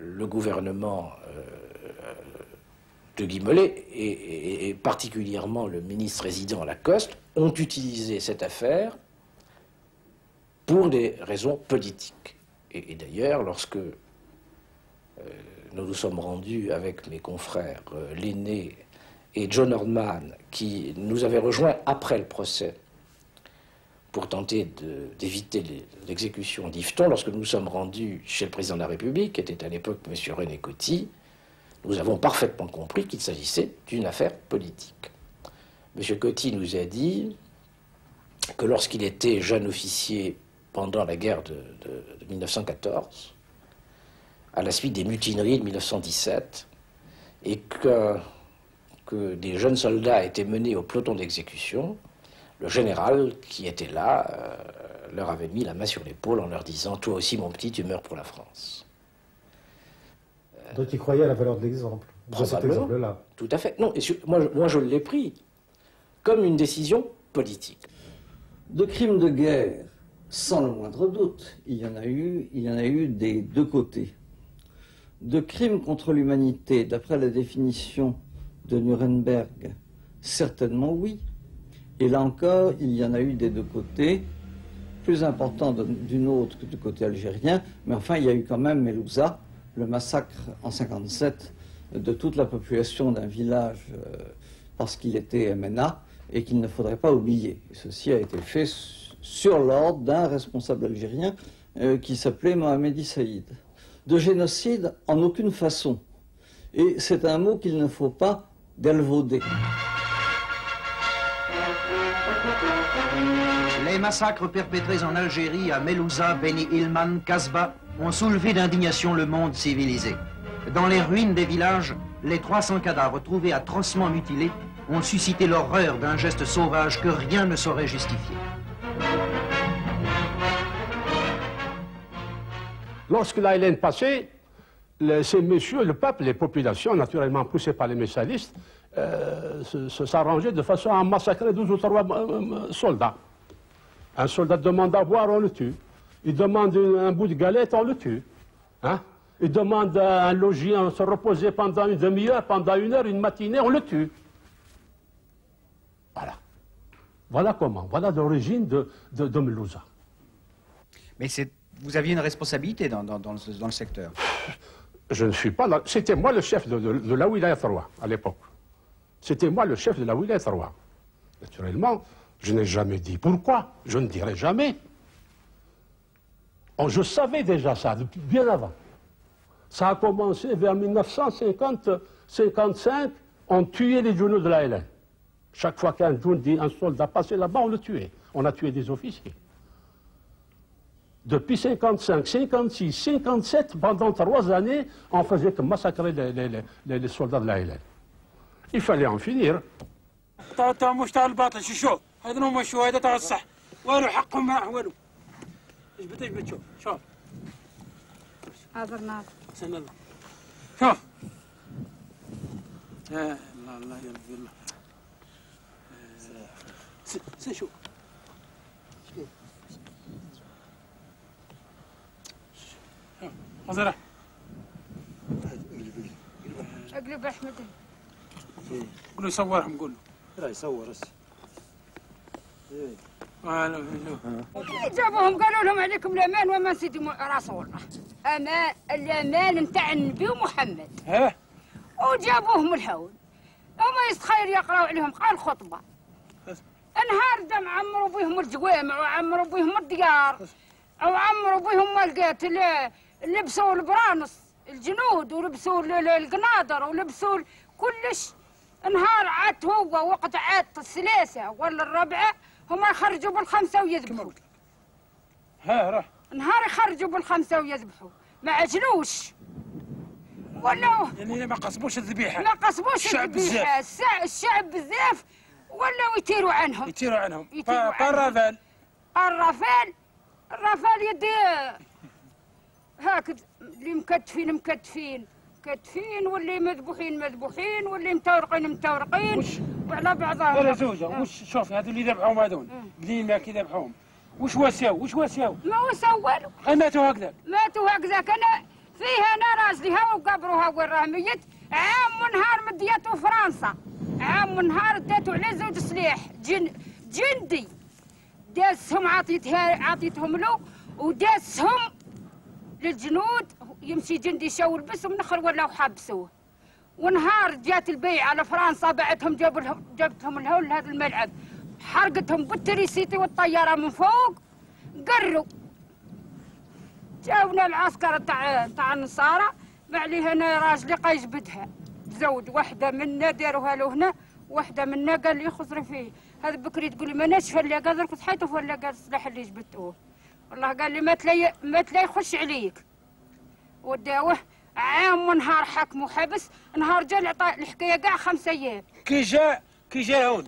le gouvernement de Guy Mollet et particulièrement le ministre résident Lacoste ont utilisé cette affaire pour des raisons politiques. Et d'ailleurs, lorsque nous nous sommes rendus avec mes confrères Lenné et John Nordman, qui nous avaient rejoints après le procès pour tenter d'éviter l'exécution d'Yveton, lorsque nous nous sommes rendus chez le président de la République, qui était à l'époque M. René Coty, nous avons parfaitement compris qu'il s'agissait d'une affaire politique. M. Coty nous a dit que lorsqu'il était jeune officier pendant la guerre de 1914, à la suite des mutineries de 1917, et que des jeunes soldats étaient menés au peloton d'exécution, le général qui était là leur avait mis la main sur l'épaule en leur disant « Toi aussi, mon petit, tu meurs pour la France ». Donc il croyait à la valeur de l'exemple, de cet exemple-là. Tout à fait. Non, moi je l'ai pris comme une décision politique. De crimes de guerre, sans le moindre doute, il y en a eu des deux côtés. De crimes contre l'humanité, d'après la définition de Nuremberg, certainement oui. Et là encore, il y en a eu des deux côtés, plus important d'une autre que du côté algérien, mais enfin il y a eu quand même Melouza, le massacre en 1957 de toute la population d'un village parce qu'il était MNA et qu'il ne faudrait pas oublier. Et ceci a été fait sur l'ordre d'un responsable algérien qui s'appelait Mohamedi Saïd. De génocide, en aucune façon. Et c'est un mot qu'il ne faut pas galvauder. Les massacres perpétrés en Algérie, à Melouza, Beni Ilman, Kasbah, ont soulevé d'indignation le monde civilisé. Dans les ruines des villages, les 300 cadavres trouvés atrocement mutilés ont suscité l'horreur d'un geste sauvage que rien ne saurait justifier. Lorsque la Hélène passait, ces messieurs, le peuple, les populations, naturellement poussées par les messalistes, s'arrangeaient de façon à massacrer 12 ou 3 soldats. Un soldat demande à boire, on le tue. Il demande un bout de galette, on le tue. Hein? Il demande un logis, on se reposer pendant une demi-heure, pendant une heure, une matinée, on le tue. Voilà. Voilà comment. Voilà l'origine de Melouza. Mais vous aviez une responsabilité dans le secteur. Je ne suis pas là. C'était moi le chef de la Wilaya 3 à l'époque. C'était moi le chef de la Wilaya 3. Naturellement, je n'ai jamais dit pourquoi. Je ne dirai jamais. Oh, je savais déjà ça, depuis bien avant. Ça a commencé vers 1950-55, on tuait les journaux de la Hélène. Chaque fois qu'un soldat passait là-bas, on le tuait. On a tué des officiers. Depuis 55, 56, 57, pendant 3 années, on faisait que massacrer les soldats de la Hélène. Il fallait en finir. اجبد شوف شوف هذا النار سن الله شوف الله الله يرضي الله شوف حضره اقلب احمد قول له يصورهم قول له لا يصور هسه جابوهم قالوا لهم عليكم الامان وما سيدي رسول الله امان الامان نتاع النبي ومحمد وجابوهم الهون هما يستخير يقراوا عليهم قال خطبه نهار دم عمروا بهم الجوامع وعمروا بهم الديار وعمروا بهم القات لبسوا البرانس الجنود ولبسوا القناطر ولبسوا كلش نهار عاد هو وقت عاد الثلاثه ولا الرابعه هما يخرجوا بالخمسه ويذبحوا. ها نهار يخرجوا بالخمسه ويذبحوا ما عجلوش. ولاو يعني ما قصبوش الذبيحه. ما قصبوش الذبيحه، الشعب بزاف ولاو يطيروا عنهم. يطيروا عنهم. الرافال. الرافال يدي هكذا اللي مكتفين واللي مذبوحين واللي متورقين وعلى بعضهم. ولا زوجه وش شوف هذو اللي ذبحوهم هذول قليل ما كي ذبحوهم وش وساو؟ ما وساو والو. ماتوا هكذا. كان فيها انا راس راجلها وقبروها وين راه ميت. عام ونهار مديته فرنسا، عام ونهار داتو على زوج سلاح جندي، داسهم عطيتهم له وداسهم للجنود، يمشي جندي شاو لبس ومن الاخر ولاو حابسوه. ونهار جات البيعه لفرنسا بعتهم جابتهم لهون لهذا الملعب، حرقتهم بالتريسيتي والطياره من فوق، قروا جاونا العسكر تاع النصارى. معلي هنا راجلي قيجبدها تزوج واحده منا داروها له هنا، واحده منا قال لي خزري فيه. هذا بكري تقول لي ما ناش فلا قال لك صحيته ولا قال السلاح اللي جبدتوه. والله قال لي ما تلاي يخش عليك. وداوه عام ونهار حكموا حبس، نهار جا الحكايه كاع 5 ايام. كي جا هون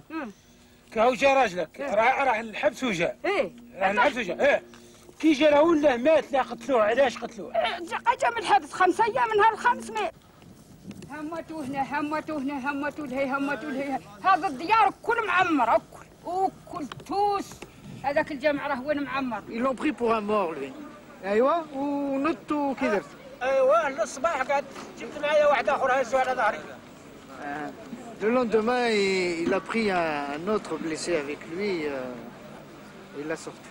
كي جا راجلك راح الحبس وجا. ايه راح الحبس وجا. ايه كي جا لهون لا مات لا قتلوه. علاش قتلوه؟ جا من الحبس 5 ايام، نهار الخامس مات. همتوا هنا همتوا هنا همتوا لهي همتوا لهي. هذا الديار كل معمر وكل توس. هذاك الجامع راه وين معمر. يلون بري بور ان مور لوي. ايوا ونط كي درت؟ ايوا الصباح قعدت جبت معايا واحد اخر هزو على ظهري. Le lendemain, il a pris un autre blessé avec lui et il l'a sorti.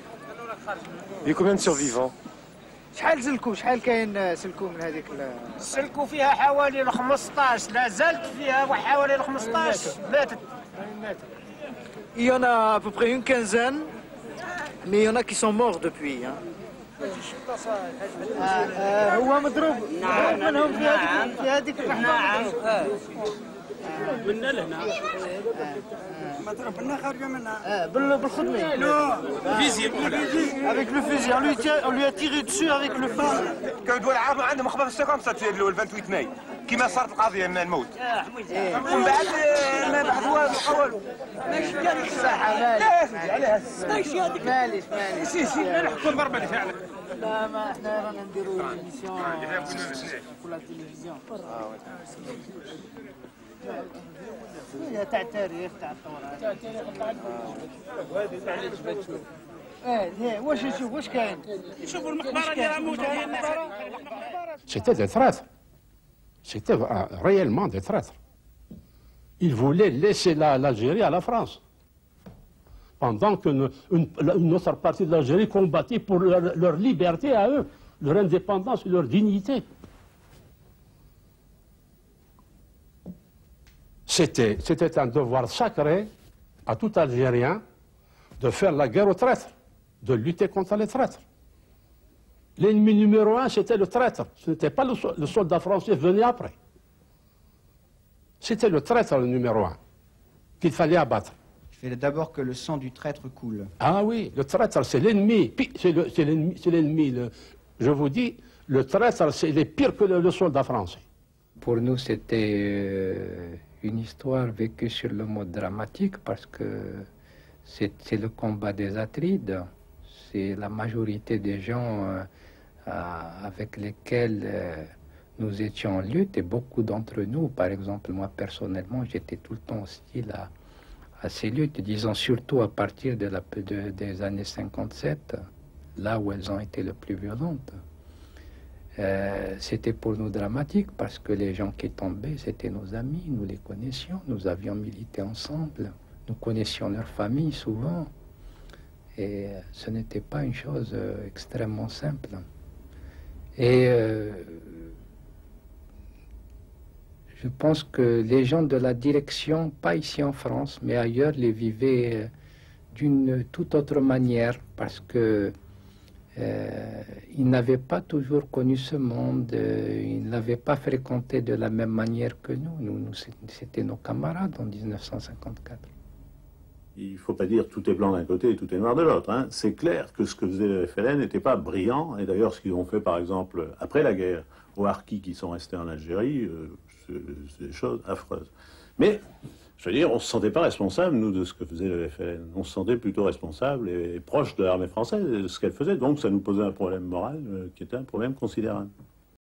Il y a combien de survivants? شحال زلكوا شحال كاين سلكوا من هذيك سلكوا فيها حوالي 15، لا زالت فيها حوالي 15 ماتت. Il y en a à peu près une quinzaine, mais il y en a qui sont morts depuis. Hein. هو مضروب منهم في هذيك نعم منا لهنا مضروب لنا خارجه منها بالخدمه. Avec le fusil, on lui a tiré dessus avec le fusil. كانوا دول العرب عندهم خبر في كوم صارت ال 28 ماي كيما صارت القضيه من الموت. ومن بعد ما بحثوا القوالوا. ماشي كان الصحه ماليش سي نحكم ضربه فعلا. لا ما احنا رانا نديروا ايميسيون كل التلفزيون. هي تاع التاريخ تاع التراث. وهذه تاع اللي جبت شوف. واش نشوف واش كاين؟ شوفوا المقبره اللي راه موجوده. C'était des traîtres. C'était réellement des traîtres. Ils voulaient laisser l'Algérie à la France. Pendant qu'une autre partie de l'Algérie combattait pour leur liberté à eux, leur indépendance et leur dignité. C'était un devoir sacré à tout Algérien de faire la guerre aux traîtres, de lutter contre les traîtres. L'ennemi numéro 1, c'était le traître. Ce n'était pas le soldat français venu après. C'était le traître le numéro 1 qu'il fallait abattre. Il fallait d'abord que le sang du traître coule. Ah oui, le traître, c'est l'ennemi. C'est l'ennemi. Je vous dis, le traître, c'est pire que le soldat français. Pour nous, c'était une histoire vécue sur le mode dramatique parce que c'est le combat des Atrides. C'est la majorité des gens avec lesquels nous étions en lutte et beaucoup d'entre nous, par exemple moi personnellement, j'étais tout le temps hostile à ces luttes, disons surtout à partir des années 57, là où elles ont été le plus violentes. C'était pour nous dramatique parce que les gens qui tombaient, c'était nos amis, nous les connaissions, nous avions milité ensemble, nous connaissions leurs familles souvent. Et ce n'était pas une chose extrêmement simple. Et je pense que les gens de la direction, pas ici en France, mais ailleurs, les vivaient d'une toute autre manière parce que ils n'avaient pas toujours connu ce monde, ils ne l'avaient pas fréquenté de la même manière que nous c'était nos camarades en 1954. Il ne faut pas dire tout est blanc d'un côté et tout est noir de l'autre. Hein. C'est clair que ce que faisait le FLN n'était pas brillant. Et d'ailleurs, ce qu'ils ont fait, par exemple, après la guerre, aux harkis qui sont restés en Algérie, c'est des choses affreuses. Mais, je veux dire, on ne se sentait pas responsable, nous, de ce que faisait le FLN. On se sentait plutôt responsable et proche de l'armée française, de ce qu'elle faisait. Donc, ça nous posait un problème moral qui était un problème considérable.